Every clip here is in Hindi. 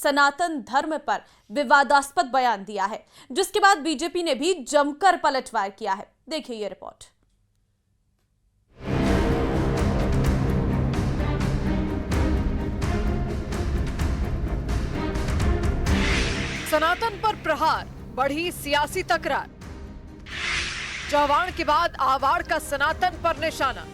सनातन धर्म पर विवादास्पद बयान दिया है, जिसके बाद बीजेपी ने भी जमकर पलटवार किया है। देखिए ये रिपोर्ट। सनातन पर प्रहार, बढ़ी सियासी तकरार। चौहान के बाद आवाड़ का सनातन पर निशाना।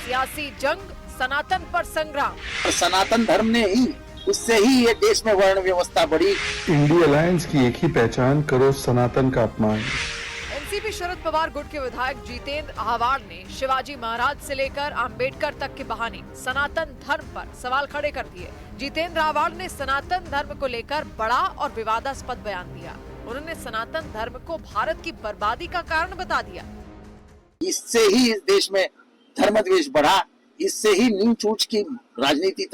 सियासी जंग, सनातन पर संग्राम। सनातन धर्म ने ही, उससे ही ये देश में वर्ण व्यवस्था बढ़ी। इंडिया अलायंस की एक ही पहचान, करो सनातन का अपमान। एनसीपी शरद पवार गुट के विधायक जितेंद्र आह्वाड़ ने शिवाजी महाराज से लेकर अंबेडकर तक के बहाने सनातन धर्म पर सवाल खड़े कर दिए। जितेंद्र आह्वाड़ ने सनातन धर्म को लेकर बड़ा और विवादास्पद बयान दिया। उन्होंने सनातन धर्म को भारत की बर्बादी का कारण बता दिया। इससे ही इस देश में धर्म द्वेष बढ़ा, इससे ही नीच ऊंच की राजनीति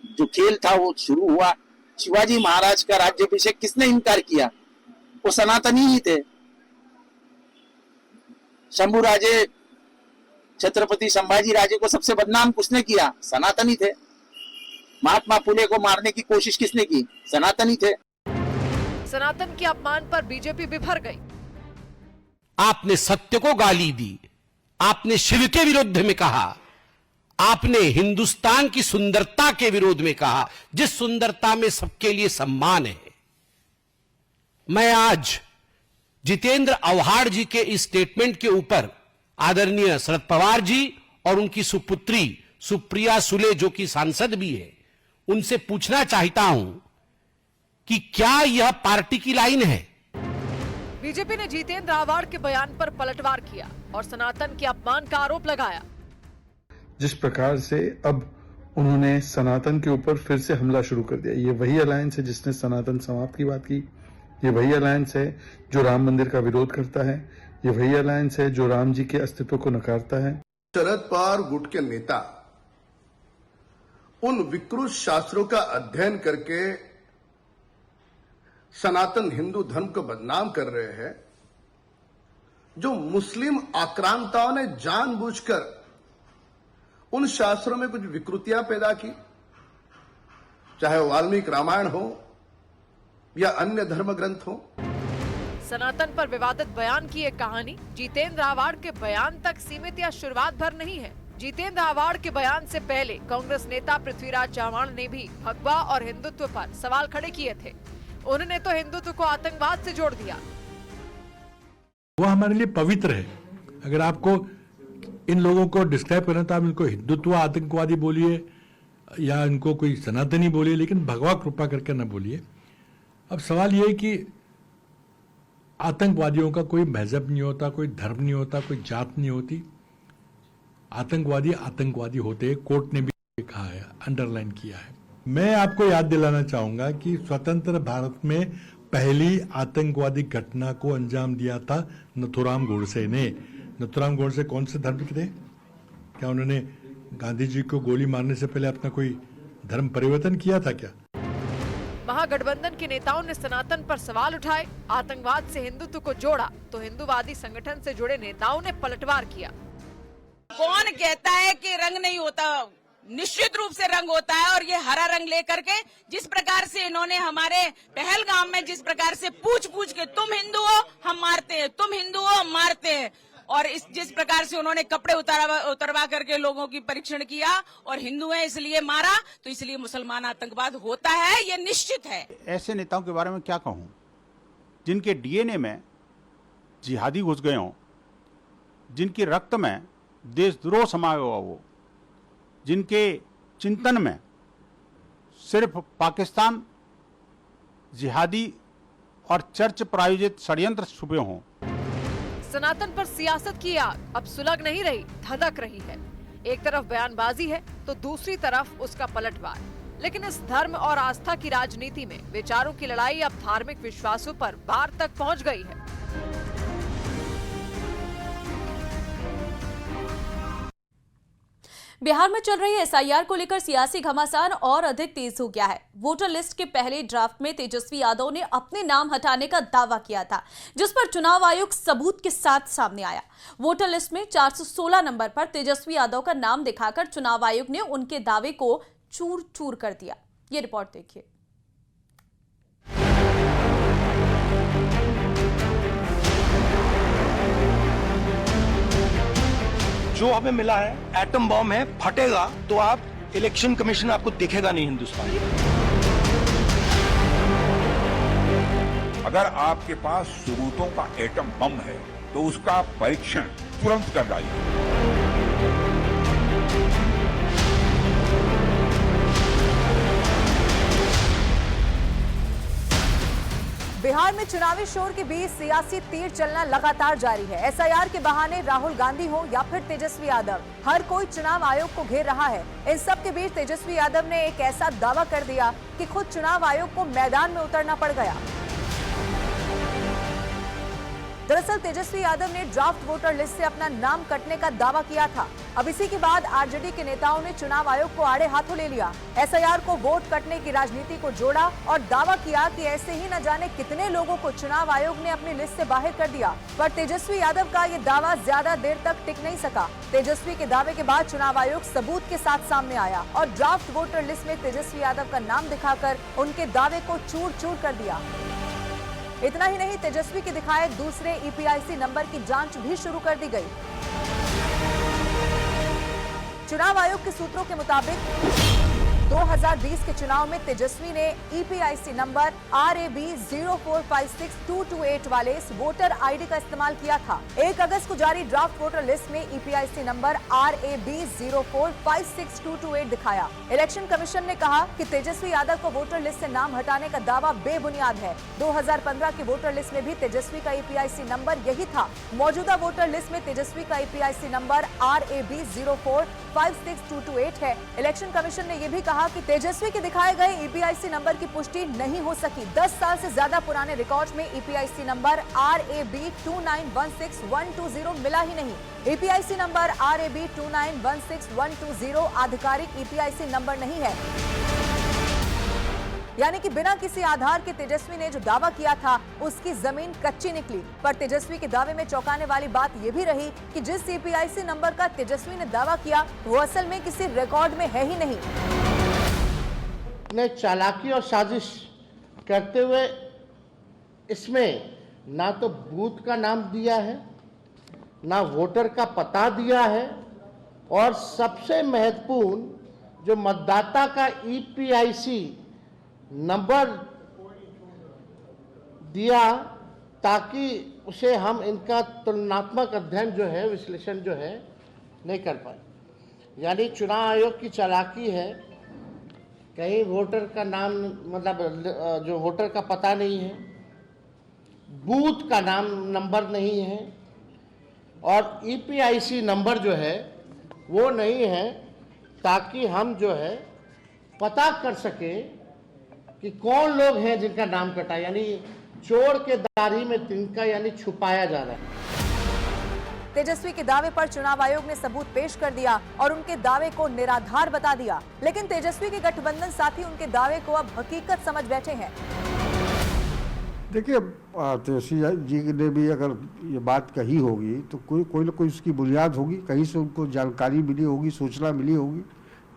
जो खेल था वो शुरू हुआ। शिवाजी महाराज का राज्याभिषेक किसने इनकार किया? वो सनातनी ही थे। शंभू राजे, छत्रपति संभाजी राजे को सबसे बदनाम किसने किया? सनातनी थे। महात्मा फुले को मारने की कोशिश किसने की? सनातनी थे। सनातन के अपमान पर बीजेपी बिफर गई। आपने सत्य को गाली दी, आपने शिव के विरुद्ध में कहा, आपने हिंदुस्तान की सुंदरता के विरोध में कहा, जिस सुंदरता में सबके लिए सम्मान है। मैं आज जितेंद्र आव्हाड जी के इस स्टेटमेंट के ऊपर आदरणीय शरद पवार जी और उनकी सुपुत्री सुप्रिया सुले, जो कि सांसद भी है, उनसे पूछना चाहता हूं कि क्या यह पार्टी की लाइन है? बीजेपी ने जितेंद्र आह्वाड़ के बयान पर पलटवार किया और सनातन के अपमान का आरोप लगाया। जिस प्रकार से अब उन्होंने सनातन के ऊपर फिर से हमला शुरू कर दिया, ये वही अलायंस है जिसने सनातन समाप्त की बात की। ये वही अलायंस है जो राम मंदिर का विरोध करता है। ये वही अलायंस है जो राम जी के अस्तित्व को नकारता है। शरद पवार गुट के नेता उन विकृत शास्त्रों का अध्ययन करके सनातन हिंदू धर्म को बदनाम कर रहे हैं, जो मुस्लिम आक्रांताओं ने जानबूझकर उन शास्त्रों में कुछ विकृतियां पैदा की, चाहे वाल्मीकि रामायण हो या अन्य धर्म ग्रंथ हो। सनातन पर विवादित बयान की एक कहानी जितेंद्र आह्वाड़ के बयान तक सीमित या शुरुआत भर नहीं है। जितेंद्र आह्वाड़ के बयान से पहले कांग्रेस नेता पृथ्वीराज चव्हाण ने भी भगवा और हिंदुत्व पर सवाल खड़े किए थे। उन्होंने तो हिंदुत्व को आतंकवाद से जोड़ दिया। वो हमारे लिए पवित्र है। अगर आपको इन लोगों को डिस्क्राइब करना तो आप इनको हिंदुत्व आतंकवादी बोलिए या इनको कोई सनातनी बोलिए, लेकिन भगवा कृपा करके न बोलिए। अब सवाल ये है कि आतंकवादियों का कोई मजहब नहीं होता, कोई धर्म नहीं होता, कोई जात नहीं होती। आतंकवादी आतंकवादी होते हैं, कोर्ट ने भी कहा है, अंडरलाइन किया है। मैं आपको याद दिलाना चाहूंगा कि स्वतंत्र भारत में पहली आतंकवादी घटना को अंजाम दिया था नथुराम गोडसे ने। नथुराम गोडसे कौन से धर्म के थे? क्या उन्होंने गांधी जी को गोली मारने से पहले अपना कोई धर्म परिवर्तन किया था क्या? महागठबंधन के नेताओं ने सनातन पर सवाल उठाए, आतंकवाद से हिंदुत्व को जोड़ा, तो हिंदूवादी संगठन से जुड़े नेताओं ने पलटवार किया। कौन कहता है कि रंग नहीं होता? निश्चित रूप से रंग होता है। और ये हरा रंग लेकर के जिस प्रकार से इन्होंने हमारे पहलगाम में जिस प्रकार से पूछ के तुम हिंदू हो हम मारते हैं, तुम हिंदू हो हम मारते हैं, और जिस प्रकार से उन्होंने कपड़े उतरवा करके लोगों की परीक्षण किया और हिंदू है इसलिए मारा, तो इसलिए मुसलमान आतंकवाद होता है, ये निश्चित है। ऐसे नेताओं के बारे में क्या कहूं, जिनके डीएनए में जिहादी घुस गए हों, जिनके रक्त में देशद्रोह समाया हुआ हो, जिनके चिंतन में सिर्फ पाकिस्तान, जिहादी और चर्च प्रायोजित षड्यंत्र छुपे हों। सनातन पर सियासत की आग अब सुलग नहीं रही, धधक रही है। एक तरफ बयानबाजी है तो दूसरी तरफ उसका पलटवार। लेकिन इस धर्म और आस्था की राजनीति में विचारों की लड़ाई अब धार्मिक विश्वासों पर बार तक पहुंच गई है। बिहार में चल रही एसआईआर को लेकर सियासी घमासान और अधिक तेज हो गया है। वोटर लिस्ट के पहले ड्राफ्ट में तेजस्वी यादव ने अपने नाम हटाने का दावा किया था, जिस पर चुनाव आयोग सबूत के साथ सामने आया। वोटर लिस्ट में 416 नंबर पर तेजस्वी यादव का नाम दिखाकर चुनाव आयोग ने उनके दावे को चूर-चूर कर दिया। ये रिपोर्ट देखिए। जो हमें मिला है एटम बॉम्ब है, फटेगा तो आप इलेक्शन कमीशन आपको दिखेगा नहीं हिंदुस्तान में। अगर आपके पास सबूतों का एटम बम है तो उसका परीक्षण तुरंत कर डालिए। बिहार में चुनावी शोर के बीच सियासी तीर चलना लगातार जारी है। एसआईआर के बहाने राहुल गांधी हो या फिर तेजस्वी यादव, हर कोई चुनाव आयोग को घेर रहा है। इन सब के बीच तेजस्वी यादव ने एक ऐसा दावा कर दिया कि खुद चुनाव आयोग को मैदान में उतरना पड़ गया। दरअसल तेजस्वी यादव ने ड्राफ्ट वोटर लिस्ट से अपना नाम कटने का दावा किया था। अब इसी के बाद आरजेडी के नेताओं ने चुनाव आयोग को आड़े हाथों ले लिया। एसआईआर को वोट कटने की राजनीति को जोड़ा और दावा किया कि ऐसे ही न जाने कितने लोगों को चुनाव आयोग ने अपनी लिस्ट से बाहर कर दिया। पर तेजस्वी यादव का ये दावा ज्यादा देर तक टिक नहीं सका। तेजस्वी के दावे के बाद चुनाव आयोग सबूत के साथ सामने आया और ड्राफ्ट वोटर लिस्ट में तेजस्वी यादव का नाम दिखाकर उनके दावे को चूर चूर कर दिया। इतना ही नहीं, तेजस्वी के दिखाए दूसरे ईपीआईसी नंबर की जांच भी शुरू कर दी गई। चुनाव आयोग के सूत्रों के मुताबिक 2020 के चुनाव में तेजस्वी ने ईपीआईसी नंबर RAB 0456228 वाले इस वोटर आईडी का इस्तेमाल किया था। 1 अगस्त को जारी ड्राफ्ट वोटर लिस्ट में ईपीआईसी नंबर RAB 0456228 दिखाया। इलेक्शन कमीशन ने कहा कि तेजस्वी यादव को वोटर लिस्ट से नाम हटाने का दावा बेबुनियाद है। 2015 की वोटर लिस्ट में भी तेजस्वी का ईपीआईसी नंबर यही था। मौजूदा वोटर लिस्ट में तेजस्वी का ईपीआईसी नंबर RAB 0456228 है। इलेक्शन कमीशन ने यह भी कहा कि तेजस्वी के दिखाए गए ईपीआईसी नंबर की पुष्टि नहीं हो सकी। 10 साल से ज्यादा पुराने रिकॉर्ड में ईपीआईसी नंबर RAB 2916120 मिला ही नहीं। ईपीआईसी नंबर RAB 2916120 आधिकारिक ईपीआईसी नंबर नहीं है। यानी कि बिना किसी आधार के तेजस्वी ने जो दावा किया था उसकी जमीन कच्ची निकली। पर तेजस्वी के दावे में चौंकाने वाली बात यह भी रही कि जिस ईपीआईसी नंबर का तेजस्वी ने दावा किया वो असल में किसी रिकॉर्ड में है ही नहीं। ने चालाकी और साजिश करते हुए इसमें ना तो बूथ का नाम दिया है, ना वोटर का पता दिया है और सबसे महत्वपूर्ण जो मतदाता का ईपीआईसी नंबर दिया ताकि उसे हम इनका तुलनात्मक अध्ययन जो है, विश्लेषण जो है नहीं कर पाए। यानी चुनाव आयोग की चालाकी है, कहीं वोटर का नाम मतलब जो वोटर का पता नहीं है, बूथ का नाम नंबर नहीं है और ईपीआईसी नंबर जो है वो नहीं है ताकि हम जो है पता कर सके कि कौन लोग हैं जिनका नाम कटा। यानी चोर के दाढ़ी में तिनका, यानी छुपाया जा रहा है। तेजस्वी के दावे पर चुनाव आयोग ने सबूत पेश कर दिया और उनके दावे को निराधार बता दिया। लेकिन तेजस्वी के गठबंधन साथी उनके दावे को अब हकीकत समझ बैठे हैं। देखिए, तेजस्वी जी ने भी अगर ये बात कही होगी तो कोई ना कोई उसकी बुनियाद होगी, कहीं से उनको जानकारी मिली होगी, सूचना मिली होगी,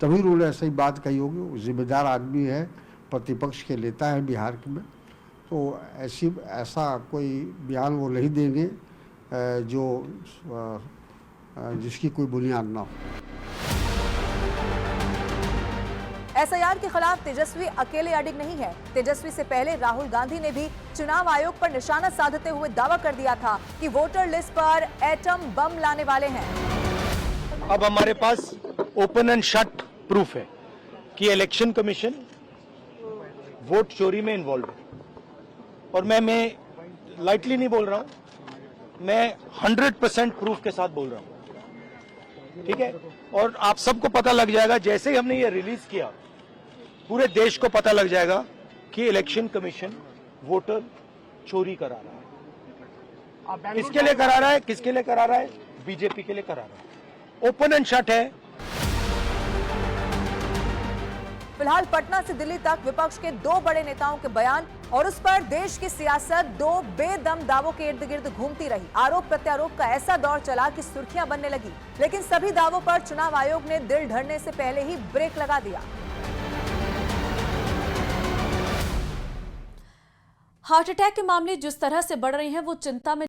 तभी उन्होंने ऐसी ही बात कही होगी। वो जिम्मेदार आदमी है, प्रतिपक्ष के नेता है बिहार में, तो ऐसा कोई बयान वो नहीं देंगे जो जिसकी कोई बुनियाद ना हो। एसआईआर के खिलाफ तेजस्वी अकेले अडिग नहीं है। तेजस्वी से पहले राहुल गांधी ने भी चुनाव आयोग पर निशाना साधते हुए दावा कर दिया था कि वोटर लिस्ट पर एटम बम लाने वाले हैं। अब हमारे पास ओपन एंड शट प्रूफ है कि इलेक्शन कमीशन वोट चोरी में इन्वॉल्व है। और मैं लाइटली नहीं बोल रहा हूं, मैं 100% प्रूफ के साथ बोल रहा हूं, ठीक है। और आप सबको पता लग जाएगा, जैसे ही हमने ये रिलीज किया पूरे देश को पता लग जाएगा कि इलेक्शन कमीशन वोटर चोरी करा रहा है। किसके लिए करा रहा है, किसके लिए करा रहा है? बीजेपी के लिए करा रहा है। ओपन एंड शट है। फिलहाल पटना से दिल्ली तक विपक्ष के दो बड़े नेताओं के बयान और उस पर देश की सियासत दो बेदम दावों के इर्द गिर्द घूमती रही। आरोप प्रत्यारोप का ऐसा दौर चला कि सुर्खियां बनने लगी, लेकिन सभी दावों पर चुनाव आयोग ने दिल धरने से पहले ही ब्रेक लगा दिया। हार्ट अटैक के मामले जिस तरह से बढ़ रहे हैं वो चिंता में